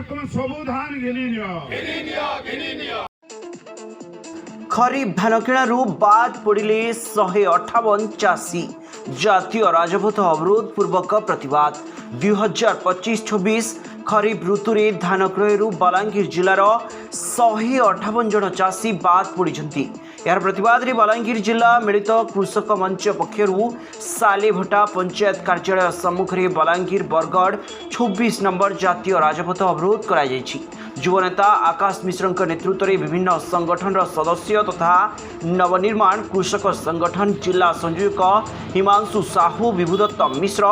तुम सबू धान घिनी नियो। खरीफ धान किणारू बाद पड़े 158 चाषी जातीय राजपथ अवरोध पूर्वक प्रतिवाद 2025-26 खरीफ ऋतु में धान क्रय बलांगीर जिलार 158 जन चाषी बाद पड़ती। यार प्रतिवाद में बलांगीर जिला मिलित कृषक मंच पक्षरु सालेभटा पंचायत कार्यालय सम्मुख में बलांगीर बरगढ़ 26 नंबर जातीय राजपथ अवरोध कर युवनेता आकाश मिश्र नेतृत्व में विभिन्न संगठन सदस्य तथा नवनिर्माण कृषक संगठन जिला संयोजक हिमांशु साहू विभुदत्त मिश्र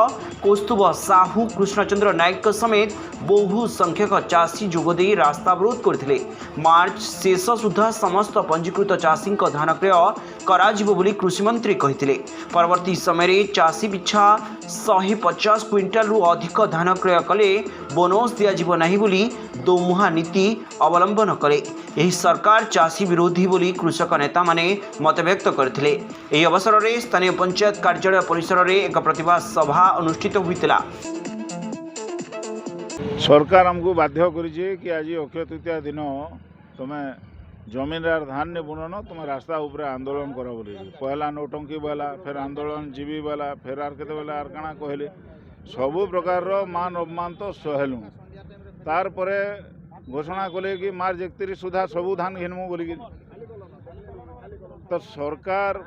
कौस्तुभ साहू कृष्णचंद्र नायक समेत बहु संख्यक चाषी जोगदे रास्ता अवरोध करते। मार्च शेष सुधा समस्त पंजीकृत चाषी धान क्रय कर कृषि मंत्री कहते। परवर्ती समय चाषी पिछा 150 क्विंटाल रु अधिक धान क्रय कले बोनस दिज्व नहीं बोली दोमुहा नीति अवलंबन करे। यही सरकार चाषी विरोधी बोली कृषक नेता माने मत व्यक्त करथिले। एही अवसर में स्थानीय पंचायत कार्यालय परिसर में एक प्रतिवाद सभा अनुष्ठित होइतिला। सरकार हमको बाध्य करिजे कि आज अक्षय तृतीया दिन तुम जमीन धान ने बुनन तुम रास्ता ऊपर आंदोलन कर बोली पहला नौटंकी बेला फिर आंदोलन जीवी बेला फिर आर केते बेला आर काना कहले सबु प्रकार मान अपमान तो सहलु तार परे घोषणा कले कि मार्च 31 सुधा सबू धान घिनमु बोली तो सरकार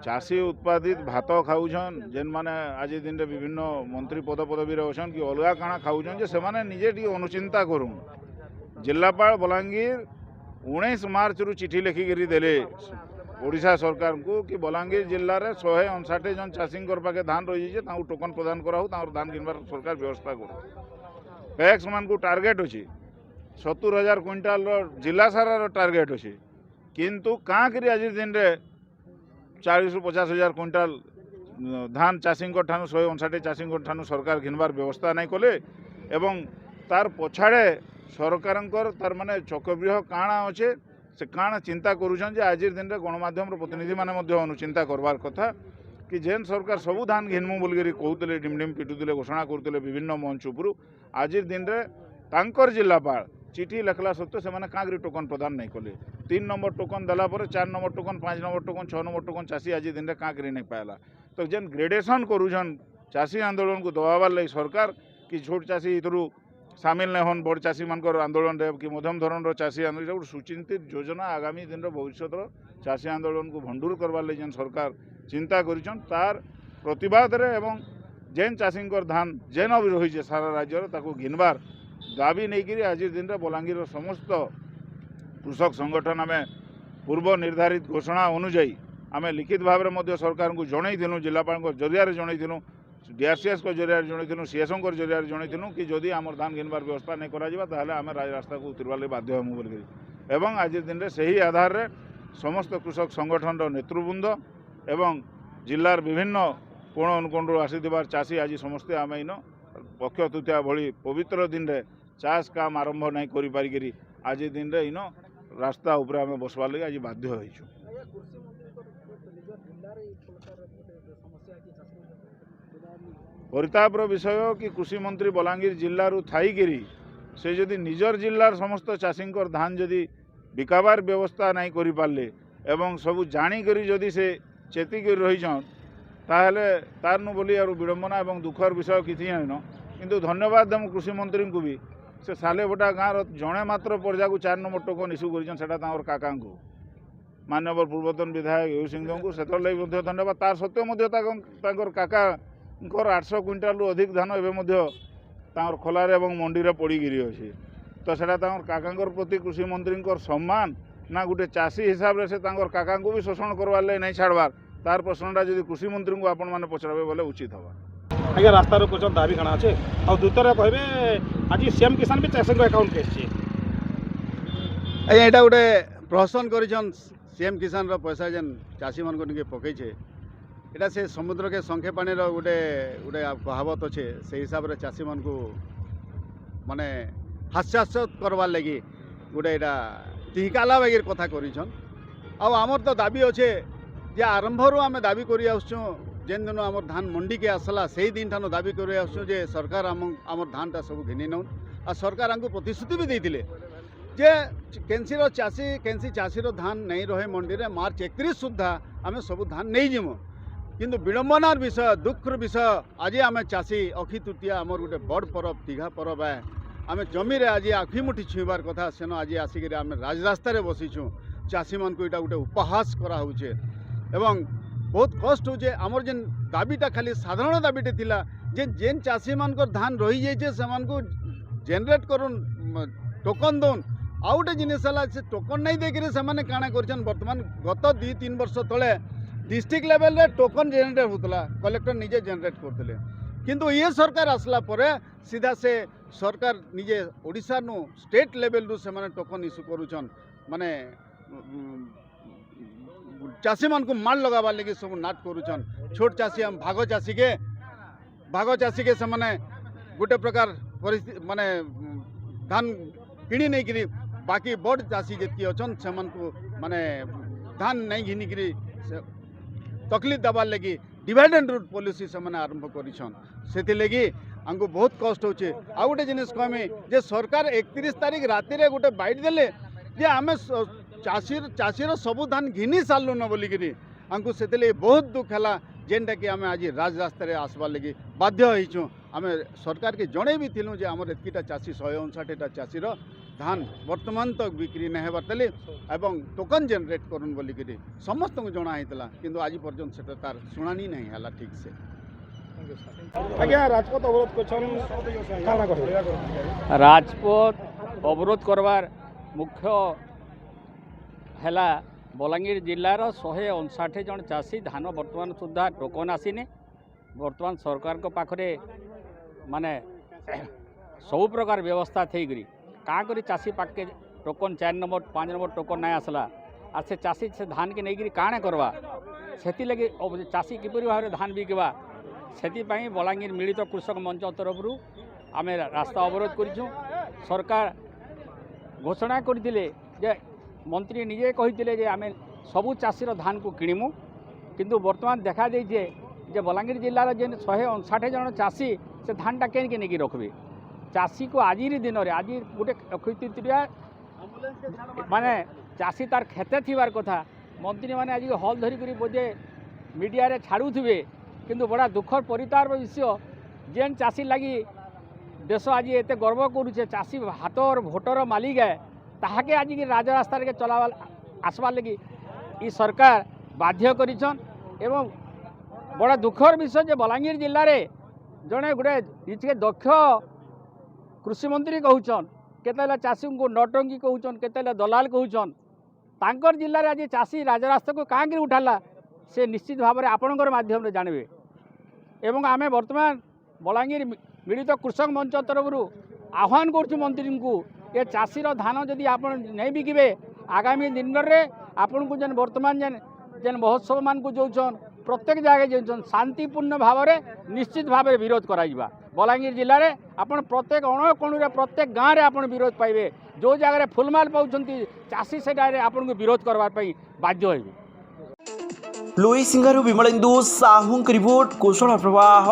चाषी उत्पादित भात खाऊन जेन माने आज दिन रे विभिन्न मंत्री पद पदवी अच्छन कि अलगा काना खाऊन जे से माने निजे टी अनुचिंता करूँ जिलापाल बलांगीर 19 मार्च रु चिठी लिखिकी देले ओडिशा सरकार को कि बलांगीर जिले में 159 जन चाषी पाखे धान रही है टोकन प्रदान कराऊ धान घिनबार सरकार व्यवस्था करूँ पैक्स मान को टार्गेट अच्छी 70,000 क्विंटाल जिला सारा टार्गेट अच्छी किंतु कहाँ करी आज दिन रे 40,000-50,000 क्विंटाल धान चाषी ठानु 159 चाषी ठानु सरकार घिनबार व्यवस्था नहीं कले एवं तार पछाड़े सरकार तार माने चक्रव्यूह काଣା अच्छे से काଣା चिंता करुछन जे आज दिन रे गणमाध्यम प्रतिनिधि माने मध्य अनुचिंता करवार कथा कि जेन सरकार सबू धान घिनमु बोलकर कहते डिमडिम पिटुले घोषणा करते विभिन्न मंच उपरू आज दिन रे तांकर जिलापाल चिठी लिखला सत्वे से क्या टोकन प्रदान नहीं कले 3 नंबर टोकन देला 4 number token 5 number token 6 number token चाषी आज दिन में क्या नहीं पाला तो जेन ग्रेडेशन करुछन चाषी आंदोलन को दबाबार लगी सरकार कि छोट चाषी इतरू सामिल नहीं होन बड़ चाषी मान आंदोलन रे कि मध्यम धरण चाषी आंदोलन गोटे सुचिंतित योजना आगामी दिन भविष्य चाषी आंदोलन को भंडूर करवार लगी जेन सरकार चिंता करिछन तार प्रतिवाद रे एवं जेन चाषी धान जेन भी रही सारा राज्य ताको घिनबार दाबी नहीं करी आज दिन रे बलांगीर समस्त कृषक संगठन आम पूर्व निर्धारित घोषणा अनुजाई आम लिखित भाव में सरकार को जनईलु जिलापाल जरिया जनईलु डीआरसीएस को जरिया जनईलु सीएसओ जरिया जनईलु कि जदि आम धान घिनबार व्यवस्था नहीं करा आम रास्ता को उतरवार बाध्य हूँ बोल एवं आज दिन में सही आधार रे समस्त कृषक संगठन नेतृवृंद एवं जिलार विभिन्न कोण अनुकोण आसीथिबार चाषी आज समस्ते आम इन अक्षय तृतीया भली पवित्र दिन रे चाष काम आरंभ नहीं करि पारिकरी आज दिन रे इन रास्ता ऊपर आम बसवार लगे आज बाध्य होइछु। परितापर विषय कि कृषि मंत्री बलांगीर जिल्लारू थाईकरी से जदि निजर जिल्लार समस्त चाषी धान जदि बिकाबार व्यवस्था नहीं करि पारले एवं सबू जाणिकरी जदि से चेतिक रहीछन ताहले तार नु बोली आर विडंबना एवं दुखर विषय किछि नहीं न किंतु धन्यवाद देम कृषि मंत्री को भी से सालेभटा गाँव जड़े मात्र पर्जा को 4 नंबर टोकन इस्यू कर काका को माननीय पूर्वतन विधायक यू सिंह को से धन्यवाद तार सत्वे काका 800 क्विंटाल रु अधिक धान एवं खोलार एवं मंडी रे पड़ीगिरी अच्छी तो सेटा काका प्रति कृषि मंत्री सम्मान ना गोटे चाषी हिसाब से काका को भी शोषण करवार लगे नहीं छाड़बार तार प्रश्नटा जब कृषि मंत्री को आपण मैंने पचराबे बोले उचित हवा आगे रास्ता रोक दाबी काଣା अच्छे और द्वितीय कहे आज सीएम किसान भी चाषी अकाउंट के यहाँ गोटे प्रहसन कर सीएम किसान पैसा जेन चाषी मान पकईचे यहाँ से समुद्र के संखे पानी गोटे गोटे कहावत अच्छे से हिसाब से चाषी मान को माने हास्यास्पद करवार लगी गोटे यहाँ टिकाला बागिर कथा करमर तो दाबी अच्छे जे आरंभ आम दाबी कर जेन दिन आम धान मंडी के आसला से ही दिन ठान दाबी कर जे सरकार आम धानटा सब घिनी नौ आ सरकार हमको प्रतिश्रुति भी देते जे केनसीर चाषी केनसी चाषीर धान नहीं रहे मंडी में मार्च 31 सुधा आम सब धान नहीं जीमु किंतु विडंबनार विषय दुखर विषय आज आम चाषी अक्षी तृतीया आमर गोटे बड़ पर्व दीघा पर्व है आम जमी आज आखि मुठी छुईबार कथा सेन आज आसिक आम राजरास्तार बसीचु चाषी मान को गोटे उपहास कराऊे एवं बहुत कष्ट होचे आमर जेन दाबीटा खाली साधारण दाबीटे थिला जे जेन चाषी मान धान रही जाइए से जेनरेट करुन टोकन दौन आउ गोटे जिनिस से टोकन नहीं देकर से काଣା कर बर्तमान गत 2-3 वर्ष तले डिस्ट्रिक्ट लेवल रे टोकन जेनरेट होता कलेक्टर निजे जेनरेट करते किंतु ये सरकार आसला परे सीधा से सरकार निजे ओडिशा नु स्टेट लेवल रु से माने टोकन इश्यू करूछन माने चाषी मान को माल लगाबार लगी सब नाट करूछन छोट चाषी हम भाग चाषी के से माने गोटे प्रकार परिस्थिति माने धान किणी नहीं करी बाकी बड़ चाषी जी अच्छन से माने धान नहीं घिनी करी तकलीफ दबार लगी डिवाइड एंड रूट पॉलिसी से माने आरंभ करिछन सेति लगी हमको बहुत कष्ट होचे आ गोटे जिनिस कहमी जे सरकार 31 तारीख राति रे गोटे बाइट देले जे आमे चाषीर सबू धान घिनी सारू न बोलिकी हमको से बहुत दुख है जेनटा कि आम आज राजरास्तार आसबार लगी बाध्य होइछुं आम सरकार के जड़े भी थिलुं जे आमर एतकीटा चाषी 159टा चाषीर धान वर्तमान तक बिक्री नहीं हेबार तले एवं टोकन जेनरेट करुन बोलिकी समस्त को जना होता किंतु आज पर्यंत से तार शुणानी नहीं है ठीक से आज्ञा राजपथ अवरोध कर राजपथ अवरोध करवार मुख्य है बलांगीर जिलार 159 जन चाषी धान बर्तमान सुधा टोकन आसीने बर्तमान सरकार को पाखरे माने सब प्रकार व्यवस्था थी क्या करी चाषी पाके टोकन 4 नंबर 5 नंबर टोकन नहीं आसला और से चाषी से धान के नहीं काण करवा से लगे चाषी किपरि भाव में धान बिकवा से बलांगीर मिलित कृषक मंच तरफ आम रास्ता अवरोध करूँ सरकार घोषणा करते मंत्री निजे कही आम सबू चाषीर धान को किणमु किंतु बर्तमान देखा देजे जे बलांगीर जिलार जेन 159 जन चाषी से धानटा केनके नहीं रखबे चाषी को आज दिन में आज गोटे अक्षय तृतीया माने चाषी तार खेते थिबार कथा मंत्री माने आज हल धरिक बोधे मीडिया रे छाड़ुवे किंतु बड़ा दुखर परितार विषय जेन चाषी लगी देश आज एत गर्व करुचे चाषी हाथर भोटर मालिक है ताके आज की राजरास्ता के चलावा आसबार लगी ई सरकार बाध्य करिछन एवं बड़ा दुखर विषय जे बलांगीर जिले में जड़े गोटे दक्ष कृषि मंत्री कहूचन केतेला चाषी को नौटंकी कहूचन केतेला दलाल कहूचन तांकर जिले में आज चाषी राजरास्ता को कहाँ उठाला से निश्चित भाव में आपणकर माध्यम जानवे एवं आम बर्तमान बलांगीर मिलित कृषक मंच तरफ आह्वान करुँ मंत्री को ये चाषीर धान जदि आप नहीं बिकिबे आगामी दिन में आपन को जेन वर्तमान जेन महोत्सव मान को जोचन प्रत्येक जगह जोचन शांतिपूर्ण भाव में निश्चित भाव में विरोध करा बलांगीर जिले में आपन प्रत्येक अणकोण प्रत्येक गाँव में आपन विरोध पाइबे जो जगह फुलमाल पाउछंती चाषी से आपन को विरोध करने बाध्य होइबे। लुई सिंगारू विमलेन्दु साहू रिपोर्ट कुशल प्रवाह।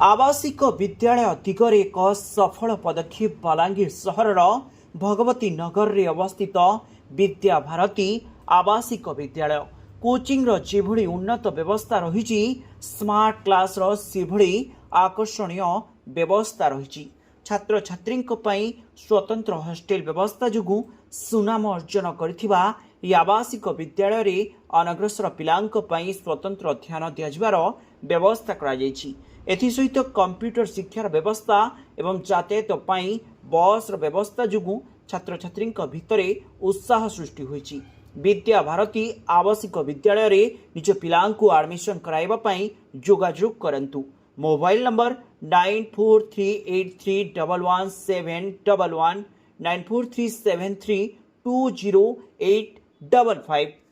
आवासिक विद्यालय दिगरे एक सफल पदक्षेप बलांगीर सहर भगवती नगर रे अवस्थित विद्या भारती आवासिक विद्यालय कोचिंग जेभली उन्नत व्यवस्था रही स्मार्ट क्लास सेभली आकर्षणीय व्यवस्था रही छात्र छात्री स्वतंत्र हॉस्टेल व्यवस्था जोगु सुनाम अर्जन करथिबा आवासिक विद्यालय रे अनग्रसर पिलांक पई स्वतंत्र ध्यान दियाजिबार व्यवस्था करा जायछि। एथिसहित कंप्यूटर शिक्षार व्यवस्था एवं यातायात पई बस व्यवस्था जोगु छात्र छात्री भितरे उत्साह सृष्टि होइछि। विद्या भारती आवासिक विद्यालय रे निज पिलांकु एडमिशन कराइबा पई जोगाजोग करंतु। Mobile number 9438311711 9437320855